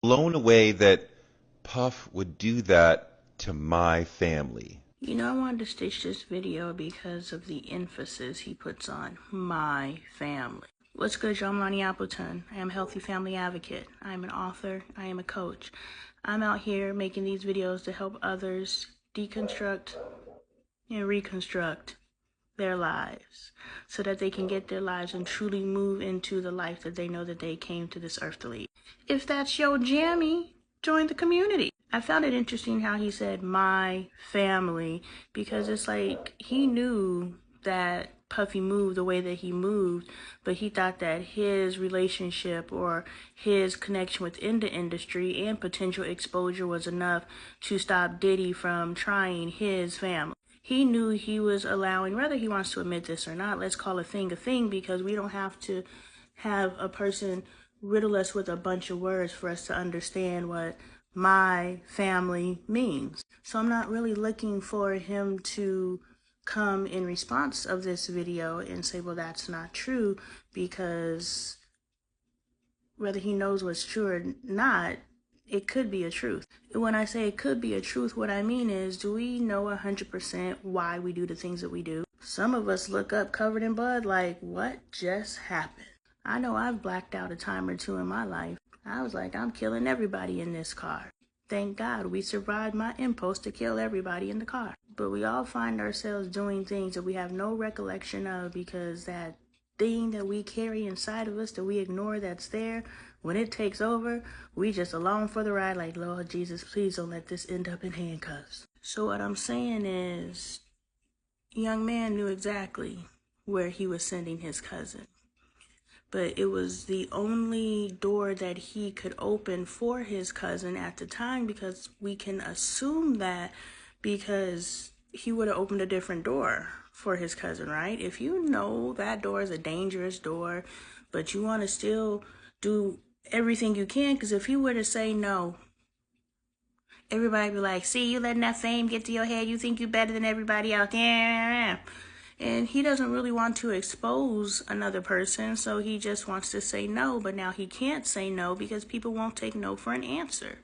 Blown away that Puff would do that to my family. You know, I wanted to stitch this video because of the emphasis he puts on my family. What's good, y'all? I'm LoneeAppleton. I am a healthy family advocate. I am an author. I am a coach. I'm out here making these videos to help others deconstruct and reconstruct their lives so that they can get their lives and truly move into the life that they know that they came to this earth to lead. If that's your jammy, join the community. I found it interesting how he said my family, because it's like he knew that Puffy moved the way that he moved, but he thought that his relationship or his connection within the industry and potential exposure was enough to stop Diddy from trying his family. He knew he was allowing, whether he wants to admit this or not, let's call a thing, because we don't have to have a person riddle us with a bunch of words for us to understand what my family means. So I'm not really looking for him to come in response of this video and say, well, that's not true, because whether he knows what's true or not, it could be a truth. When I say it could be a truth, what I mean is, do we know 100% why we do the things that we do? Some of us look up covered in blood like, what just happened? I know I've blacked out a time or two in my life. I was like, I'm killing everybody in this car. Thank God we survived my impulse to kill everybody in the car. But we all find ourselves doing things that we have no recollection of, because that thing that we carry inside of us that we ignore that's there, when it takes over, we just along for the ride like, Lord Jesus, please don't let this end up in handcuffs. So what I'm saying is, young man knew exactly where he was sending his cousin. But it was the only door that he could open for his cousin at the time, because we can assume that because he would have opened a different door for his cousin, right? If you know that door is a dangerous door, but you want to still do everything you can, because if he were to say no, everybody be like, see, you letting that fame get to your head, you think you better than everybody else. Yeah. And he doesn't really want to expose another person, so he just wants to say no. But now he can't say no because people won't take no for an answer,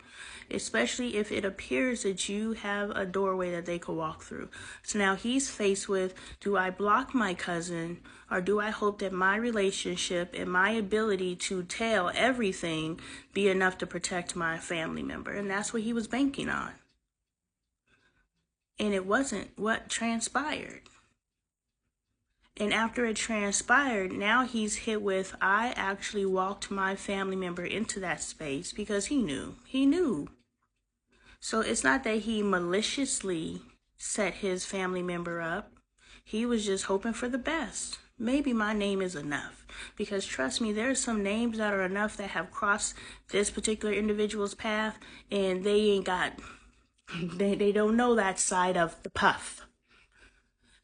especially if it appears that you have a doorway that they could walk through. So now he's faced with, do I block my cousin, or do I hope that my relationship and my ability to tell everything be enough to protect my family member? And that's what he was banking on. And it wasn't what transpired. And after it transpired, now he's hit with, I actually walked my family member into that space because he knew. He knew. So it's not that he maliciously set his family member up. He was just hoping for the best. Maybe my name is enough. Because trust me, there are some names that are enough that have crossed this particular individual's path, and they ain't got, they don't know that side of the Puff.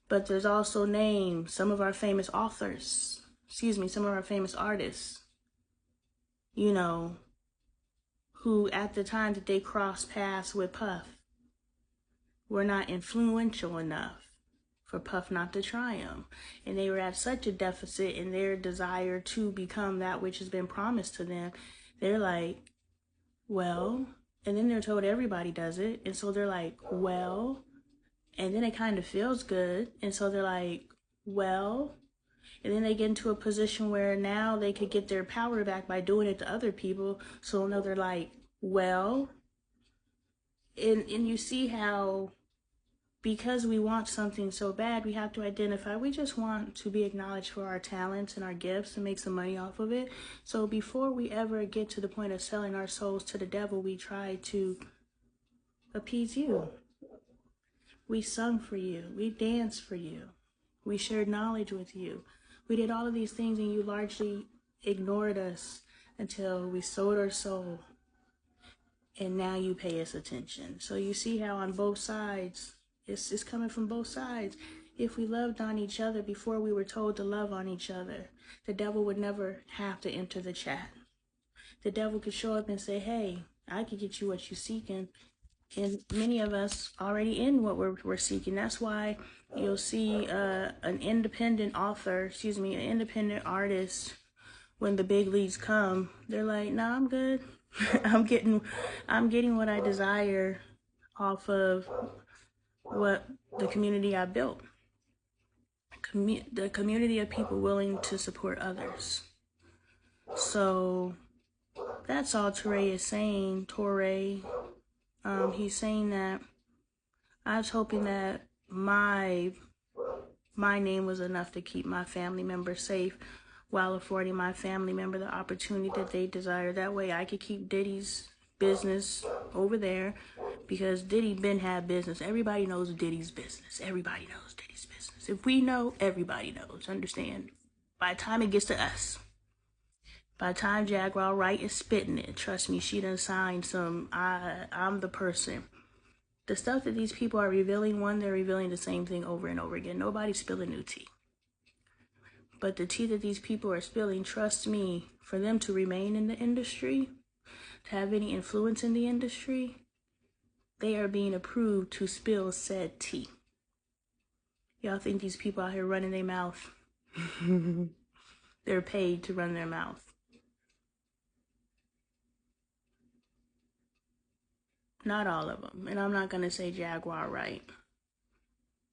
But there's also names, some of our famous authors, some of our famous artists, you know, who at the time that they crossed paths with Puff were not influential enough for Puff not to try them. And they were at such a deficit in their desire to become that which has been promised to them. They're like, well, and then they're told everybody does it. And so they're like, well, and then it kind of feels good. And so they're like, well, and then they get into a position where now they could get their power back by doing it to other people. So now they're like, well, and you see how, because we want something so bad, we have to identify, we just want to be acknowledged for our talents and our gifts and make some money off of it. So before we ever get to the point of selling our souls to the devil, we try to appease you. We sung for you. We danced for you. We shared knowledge with you. We did all of these things, and you largely ignored us until we sold our soul. And now you pay us attention. So you see how on both sides, it's coming from both sides. If we loved on each other before we were told to love on each other, the devil would never have to enter the chat. The devil could show up and say, hey, I could get you what you're seeking. And many of us already in what we're seeking. That's why you'll see an independent author, an independent artist, when the big leagues come, they're like, nah, I'm good. I'm getting what I desire off of what the community I built. The community of people willing to support others. So that's all Torre is saying. He's saying that I was hoping that my name was enough to keep my family member safe while affording my family member the opportunity that they desire. That way I could keep Diddy's business over there, because Diddy been had business. Everybody knows Diddy's business. Everybody knows Diddy's business. If we know, everybody knows. Understand? By the time it gets to us, by the time Jaguar Wright is spitting it, trust me, she done signed some, I'm the person. The stuff that these people are revealing, they're revealing the same thing over and over again. Nobody's spilling new tea. But the tea that these people are spilling, trust me, for them to remain in the industry, to have any influence in the industry, they are being approved to spill said tea. Y'all think these people out here running their mouth? They're paid to run their mouth. Not all of them. And I'm not going to say Jaguar Wright.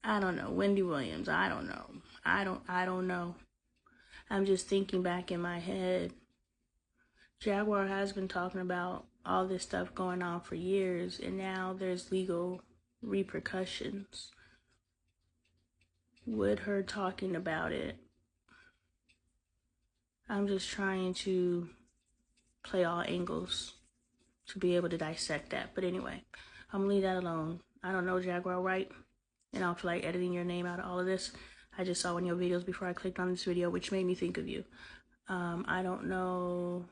I don't know. Wendy Williams, I don't know. I don't know. I'm just thinking back in my head. Jaguar has been talking about all this stuff going on for years, and now there's legal repercussions with her talking about it. I'm just trying to play all angles to be able to dissect that. But anyway, I'm gonna leave that alone. I don't know Jaguar Wright, and I don't feel like editing your name out of all of this. I just saw one of your videos before I clicked on this video, which made me think of you. I don't know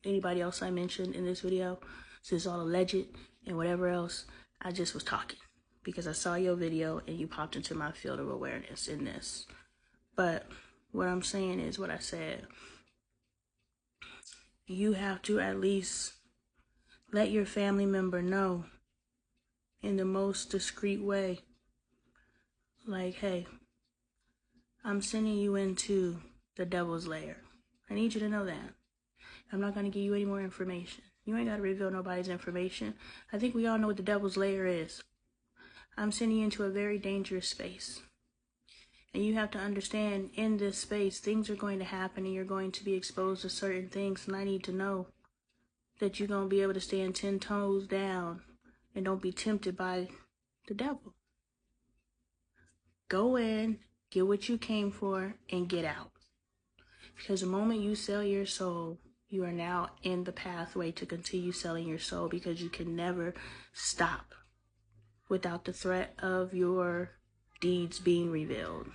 anybody else I mentioned in this video. So it's all alleged and whatever else. I just was talking because I saw your video and you popped into my field of awareness in this. But what I'm saying is what I said. You have to at least let your family member know in the most discreet way. Like, hey, I'm sending you into the devil's lair. I need you to know that. I'm not going to give you any more information. You ain't got to reveal nobody's information. I think we all know what the devil's lair is. I'm sending you into a very dangerous space. And you have to understand, in this space, things are going to happen and you're going to be exposed to certain things. And I need to know that you're going to be able to stand 10 toes down and don't be tempted by the devil. Go in, get what you came for, and get out. Because the moment you sell your soul, you are now in the pathway to continue selling your soul, because you can never stop without the threat of your deeds being revealed.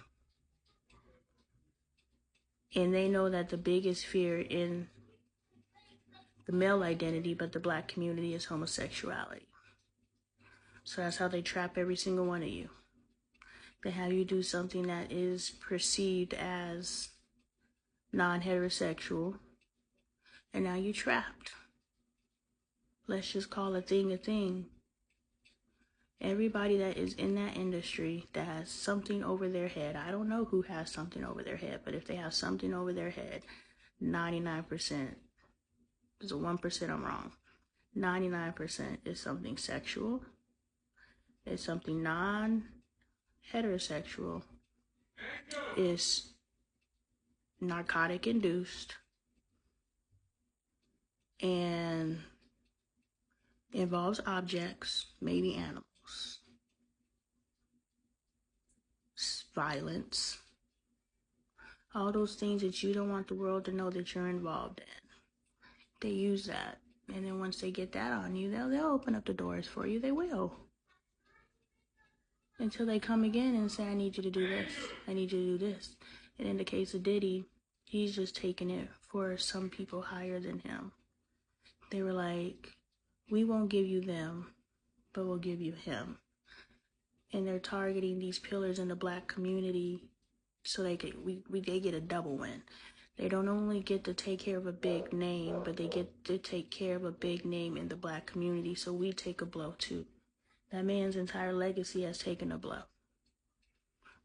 And they know that the biggest fear in the male identity, but the black community, is homosexuality. So that's how they trap every single one of you. They have you do something that is perceived as non-heterosexual, and now you're trapped. Let's just call a thing a thing. Everybody that is in that industry that has something over their head, I don't know who has something over their head, but if they have something over their head, 99%, there's a 1% I'm wrong. 99% is something sexual, is something non-heterosexual, is narcotic induced, and involves objects, maybe animals, violence, all those things that you don't want the world to know that you're involved in. They use that, and then once they get that on you, they'll open up the doors for you. They will. Until they come again and say, I need you to do this, I need you to do this. And in the case of Diddy, he's just taking it for some people higher than him. They were like, we won't give you them, but we'll give you him. And they're targeting these pillars in the black community so they get a double win. They don't only get to take care of a big name, but they get to take care of a big name in the black community, so we take a blow too. That man's entire legacy has taken a blow,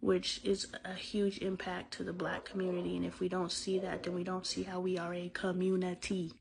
which is a huge impact to the black community. And if we don't see that, then we don't see how we are a community.